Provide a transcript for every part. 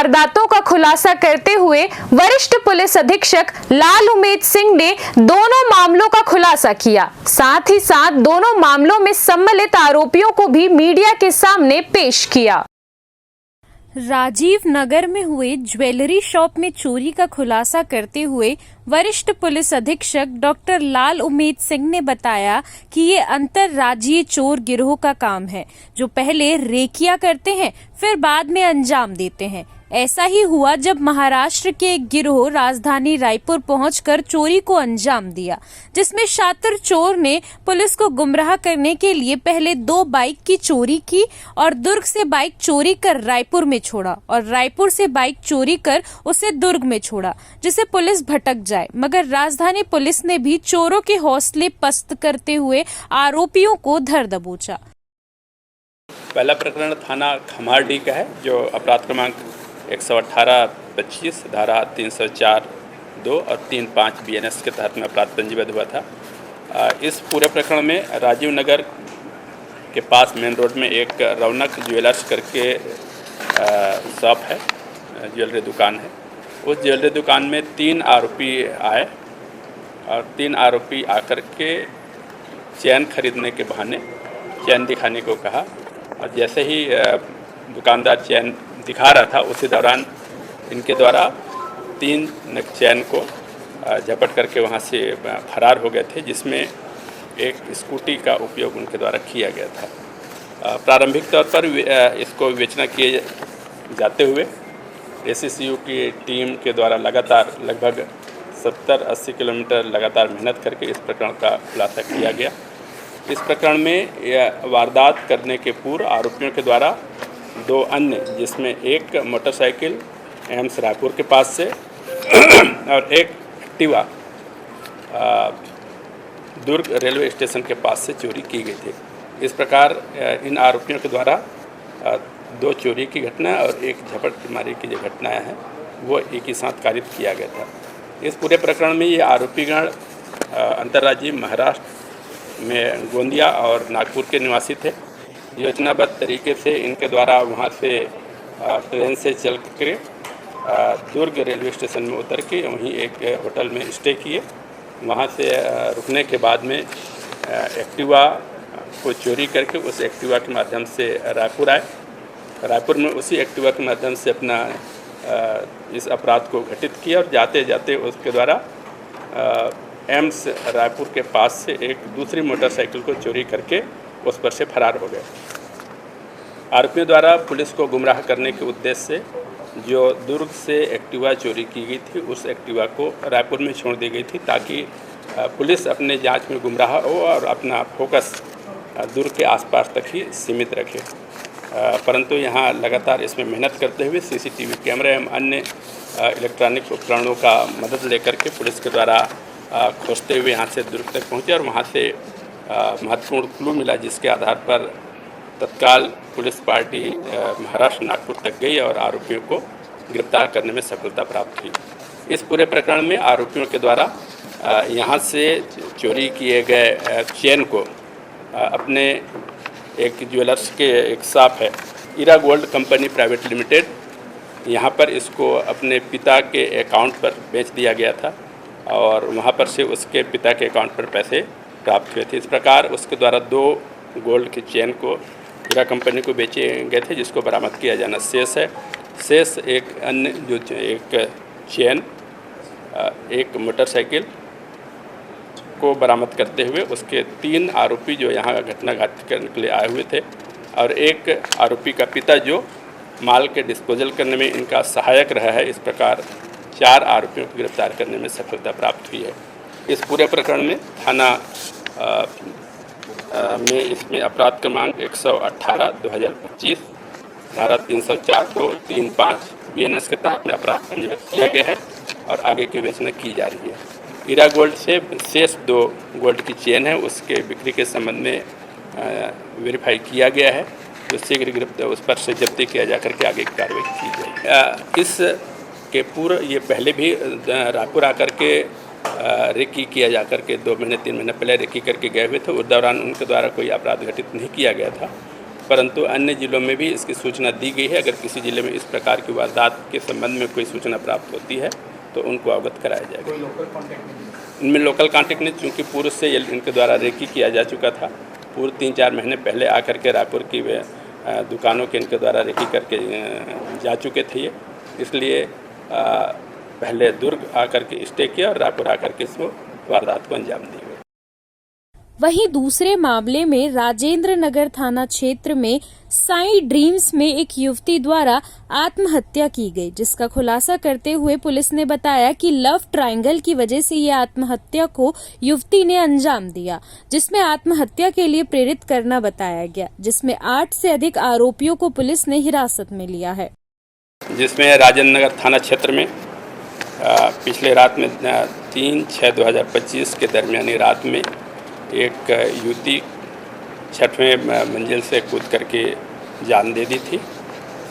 वारदातों का खुलासा करते हुए वरिष्ठ पुलिस अधीक्षक लाल उमेद सिंह ने दोनों मामलों का खुलासा किया। साथ ही साथ दोनों मामलों में सम्मिलित आरोपियों को भी मीडिया के सामने पेश किया। राजीव नगर में हुए ज्वेलरी शॉप में चोरी का खुलासा करते हुए वरिष्ठ पुलिस अधीक्षक डॉक्टर लाल उमेद सिंह ने बताया कि ये अंतरराज्यीय चोर गिरोह का काम है, जो पहले रेकिया करते हैं फिर बाद में अंजाम देते हैं। ऐसा ही हुआ जब महाराष्ट्र के एक गिरोह राजधानी रायपुर पहुंचकर चोरी को अंजाम दिया, जिसमें शातिर चोर ने पुलिस को गुमराह करने के लिए पहले 2 बाइक की चोरी की और दुर्ग से बाइक चोरी कर रायपुर में छोड़ा और रायपुर से बाइक चोरी कर उसे दुर्ग में छोड़ा, जिसे पुलिस भटक जाए। मगर राजधानी पुलिस ने भी चोरों के हौसले पस्त करते हुए आरोपियों को धर दबोचा। पहला प्रकरण थाना खमारडी का है, जो अपराध क्रमांक 118-25 धारा 304(2) और 3(5) BNS के तहत में अपराध पंजीबद्ध हुआ था। इस पूरे प्रकरण में राजीव नगर के पास मेन रोड में एक रौनक ज्वेलर्स करके शॉप है, ज्वेलरी दुकान है। उस ज्वेलरी दुकान में 3 आरोपी आए और 3 आरोपी आकर के चैन खरीदने के बहाने चैन दिखाने को कहा और जैसे ही दुकानदार चैन दिखा रहा था उसी दौरान इनके द्वारा 3 नग चैन को झपट करके वहां से फरार हो गए थे, जिसमें एक स्कूटी का उपयोग उनके द्वारा किया गया था। प्रारंभिक तौर पर इसको विवेचना किए जाते हुए एसीसीयू की टीम के द्वारा लगातार लगभग 70-80 किलोमीटर लगातार मेहनत करके इस प्रकरण का खुलासा किया गया। इस प्रकरण में वारदात करने के पूर्व आरोपियों के द्वारा 2 अन्य, जिसमें एक मोटरसाइकिल एम्स रायपुर के पास से और एक एक्टिवा दुर्ग रेलवे स्टेशन के पास से चोरी की गई थी। इस प्रकार इन आरोपियों के द्वारा 2 चोरी की घटना और 1 झपटमारी की जो घटनाएँ हैं वो एक ही साथ कारित किया गया था। इस पूरे प्रकरण में ये आरोपीगण अंतर्राज्यीय महाराष्ट्र में गोंदिया और नागपुर के निवासी थे। योजनाबद्ध तरीके से इनके द्वारा वहां से ट्रेन से चल कर दुर्ग रेलवे स्टेशन में उतर के वहीं एक होटल में स्टे किए। वहां से रुकने के बाद में एक्टिवा को चोरी करके उस एक्टिवा के माध्यम से रायपुर आए। रायपुर में उसी एक्टिवा के माध्यम से अपना इस अपराध को घटित किया और जाते जाते उसके द्वारा एम्स रायपुर के पास से एक दूसरी मोटरसाइकिल को चोरी करके उस पर से फरार हो गए। आरोपियों द्वारा पुलिस को गुमराह करने के उद्देश्य से जो दुर्ग से एक्टिवा चोरी की गई थी उस एक्टिवा को रायपुर में छोड़ दी गई थी, ताकि पुलिस अपने जांच में गुमराह हो और अपना फोकस दुर्ग के आसपास तक ही सीमित रखे। परंतु यहाँ लगातार इसमें मेहनत करते हुए सीसीटीवी कैमरे एवं अन्य इलेक्ट्रॉनिक उपकरणों का मदद लेकर के पुलिस के द्वारा खोजते हुए यहाँ से दुर्ग तक पहुँचे और वहाँ से महत्वपूर्ण क्लू मिला, जिसके आधार पर तत्काल पुलिस पार्टी महाराष्ट्र नागपुर तक गई और आरोपियों को गिरफ्तार करने में सफलता प्राप्त हुई। इस पूरे प्रकरण में आरोपियों के द्वारा यहाँ से चोरी किए गए चेन को अपने एक ज्वेलर्स के एक शॉप है Era gold company private limited, यहाँ पर इसको अपने पिता के अकाउंट पर बेच दिया गया था और वहाँ पर से उसके पिता के अकाउंट पर पैसे प्राप्त हुए थे। इस प्रकार उसके द्वारा 2 गोल्ड की चेन को हीरा कंपनी को बेचे गए थे, जिसको बरामद किया जाना शेष है। शेष एक अन्य जो एक चेन एक मोटरसाइकिल को बरामद करते हुए उसके 3 आरोपी जो यहाँ घटना घटित करने के लिए आए हुए थे और एक आरोपी का पिता जो माल के डिस्पोजल करने में इनका सहायक रहा है। इस प्रकार 4 आरोपियों को गिरफ्तार करने में सफलता प्राप्त हुई है। इस पूरे प्रकरण में थाना में इसमें अपराध क्रमांक 118/2025 धारा 304(2), 3(5) BNS के तहत में अपराध पंजीबद्ध किया गया है और आगे की विवेचना की जा रही है। हीरा गोल्ड से शेष 2 गोल्ड की चेन है, उसके बिक्री के संबंध में वेरीफाई किया गया है, तो शीघ्र गिरफ्तार उस पर से जब्ती किया जाकर के आगे की कार्रवाई की जाएगी। इस के पूर्व ये पहले भी रायपुर आकर के रेकी किया जाकर के 2 महीने 3 महीने पहले रेकी करके गए हुए थे। उस दौरान उनके द्वारा कोई अपराध घटित नहीं किया गया था। परंतु अन्य जिलों में भी इसकी सूचना दी गई है। अगर किसी जिले में इस प्रकार की वारदात के संबंध में कोई सूचना प्राप्त होती है तो उनको अवगत कराया जाएगा। इनमें लोकल कॉन्टैक्ट नहीं, चूँकि पूर्व से इनके द्वारा रेकी किया जा चुका था। पूर्व 3-4 महीने पहले आकर के रायपुर की दुकानों के इनके द्वारा रेकी करके जा चुके थे ये, इसलिए पहले दुर्ग आकर के स्टे किया और रायपुर आकर के इसको वारदात को अंजाम दिया। वहीं दूसरे मामले में राजेंद्र नगर थाना क्षेत्र में साई ड्रीम्स में एक युवती द्वारा आत्महत्या की गई, जिसका खुलासा करते हुए पुलिस ने बताया कि लव ट्रायंगल की वजह से ये आत्महत्या को युवती ने अंजाम दिया, जिसमें आत्महत्या के लिए प्रेरित करना बताया गया, जिसमें 8 से अधिक आरोपियों को पुलिस ने हिरासत में लिया है। जिसमें राजेंद्र नगर थाना क्षेत्र में पिछले रात में 3/6/2025 के दरमियानी रात में एक युवती 6वें मंजिल से कूद करके जान दे दी थी।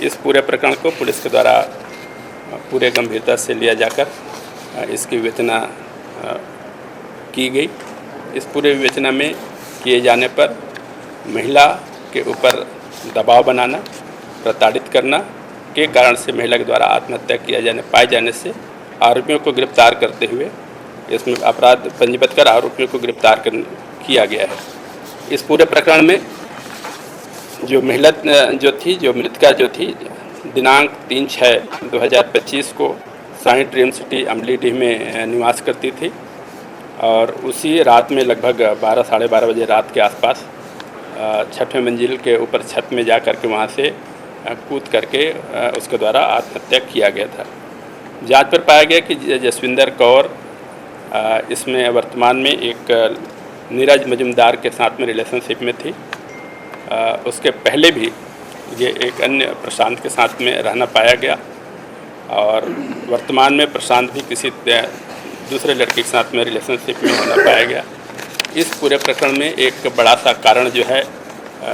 इस पूरे प्रकरण को पुलिस के द्वारा पूरे गंभीरता से लिया जाकर इसकी विवेचना की गई। इस पूरे विवेचना में किए जाने पर महिला के ऊपर दबाव बनाना, प्रताड़ित करना के कारण से महिला के द्वारा आत्महत्या किया पाए जाने से आरोपियों को गिरफ्तार करते हुए इसमें अपराध पंजीबद्ध कर आरोपियों को गिरफ्तार किया गया है। इस पूरे प्रकरण में जो महिला जो मृतका थी दिनांक 3/6/2025 को साई ड्रीम सिटी अमलीडीह में निवास करती थी और उसी रात में लगभग 12-12:30 बजे रात के आसपास 6वें मंजिल के ऊपर छत में जा कर के वहाँ से कूद करके उसके द्वारा आत्महत्या किया गया था। जांच पर पाया गया कि जसविंदर कौर इसमें वर्तमान में एक नीरज मजुमदार के साथ में रिलेशनशिप में थी। उसके पहले भी ये एक अन्य प्रशांत के साथ में रहना पाया गया और वर्तमान में प्रशांत भी किसी दूसरे लड़के के साथ में रिलेशनशिप में होना पाया गया। इस पूरे प्रकरण में एक बड़ा सा कारण जो है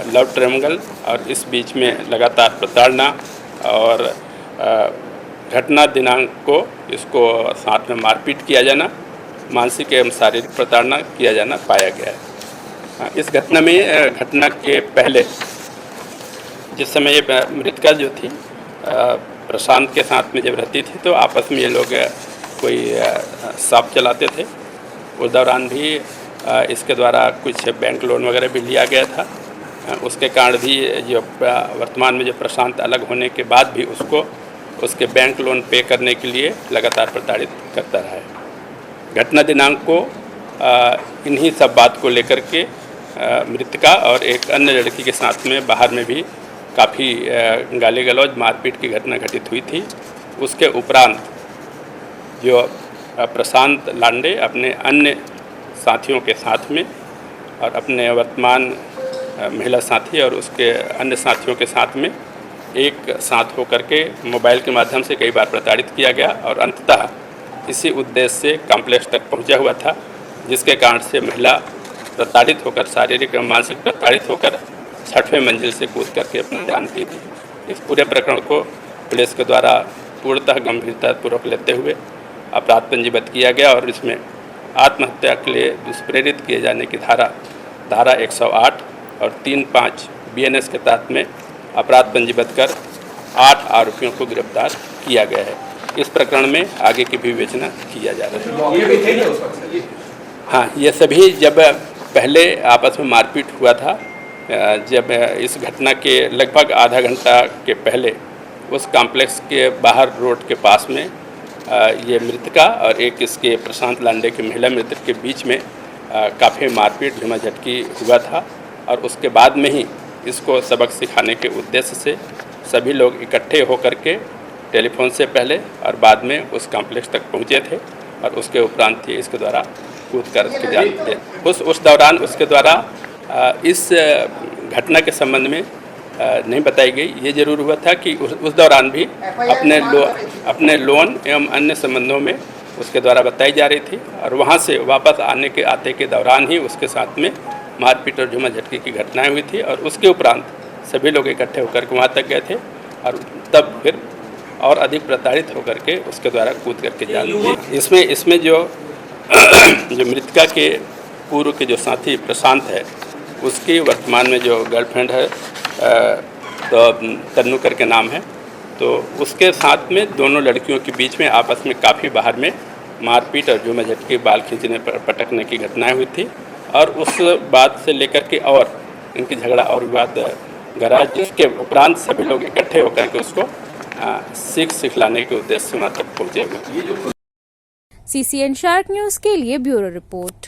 लव ट्रायंगल और इस बीच में लगातार प्रताड़ना और घटना दिनांक को इसको साथ में मारपीट किया जाना, मानसिक एवं शारीरिक प्रताड़ना किया जाना पाया गया है। इस घटना के पहले जिस समय ये मृतका जो थी प्रशांत के साथ में जब रहती थी तो आपस में ये लोग कोई शॉप चलाते थे। उस दौरान भी इसके द्वारा कुछ बैंक लोन वगैरह भी लिया गया था। उसके कारण भी जो वर्तमान में जो प्रशांत अलग होने के बाद भी उसको उसके बैंक लोन पे करने के लिए लगातार प्रताड़ित करता रहा है। घटना दिनांक को इन्हीं सब बात को लेकर के मृतका और एक अन्य लड़की के साथ में बाहर में भी काफ़ी गाली गलौज मारपीट की घटना घटित हुई थी। उसके उपरांत जो प्रशांत लांडे अपने अन्य साथियों के साथ में और अपने वर्तमान महिला साथी और उसके अन्य साथियों के साथ में एक साथ होकर के मोबाइल के माध्यम से कई बार प्रताड़ित किया गया और अंततः इसी उद्देश्य से कॉम्प्लेक्स तक पहुंचा हुआ था, जिसके कारण से महिला प्रताड़ित होकर शारीरिक एवं मानसिक प्रताड़ित होकर 6वें मंजिल से कूद करके अपना जान दी थी। इस पूरे प्रकरण को पुलिस के द्वारा पूर्णतः गंभीरतापूर्वक लेते हुए अपराध पंजीबद्ध किया गया और इसमें आत्महत्या के लिए दुष्प्रेरित किए जाने की धारा 108 और 3-5 BNS के तहत में अपराध पंजीबद्ध कर 8 आरोपियों को गिरफ्तार किया गया है। इस प्रकरण में आगे की भी विवेचना किया जा रहा है। हाँ, ये सभी जब पहले आपस में मारपीट हुआ था, जब इस घटना के लगभग आधा घंटा के पहले उस कॉम्प्लेक्स के बाहर रोड के पास में ये मृतका और एक इसके प्रशांत लांडे के महिला मृतक के बीच में काफ़ी मारपीट झुमाझटकी हुआ था और उसके बाद में ही इसको सबक सिखाने के उद्देश्य से सभी लोग इकट्ठे होकर के टेलीफोन से पहले और बाद में उस कॉम्प्लेक्स तक पहुंचे थे और उसके उपरांत ही इसके द्वारा कूद कर के जान दिए। उस दौरान उसके द्वारा इस घटना के संबंध में नहीं बताई गई। ये जरूर हुआ था कि उस दौरान भी अपने लोन एवं अन्य संबंधों में उसके द्वारा बताई जा रही थी और वहाँ से वापस आते के दौरान ही उसके साथ में मारपीट और झुमाझटकी की घटनाएं हुई थी और उसके उपरांत सभी लोग इकट्ठे होकर के वहाँ तक गए थे और तब फिर और अधिक प्रताड़ित होकर के उसके द्वारा कूद करके जान दी। इसमें जो मृतका के पूर्व के जो साथी प्रशांत है, उसकी वर्तमान में जो गर्लफ्रेंड है तो तन्नू करके नाम है। तो उसके साथ में दोनों लड़कियों के बीच में आपस में काफ़ी बाहर में मारपीट और जुमा झटके, बाल खींचने पर पटकने की घटनाएं हुई थी। और उस बात से लेकर के और इनकी झगड़ा और विवाद गहरा, जिसके उपरांत सभी लोग इकट्ठे होकर के उसको सीख सिखलाने के उद्देश्य से वहाँ तक पहुँचे हुए। CCN शार्क न्यूज के लिए ब्यूरो रिपोर्ट।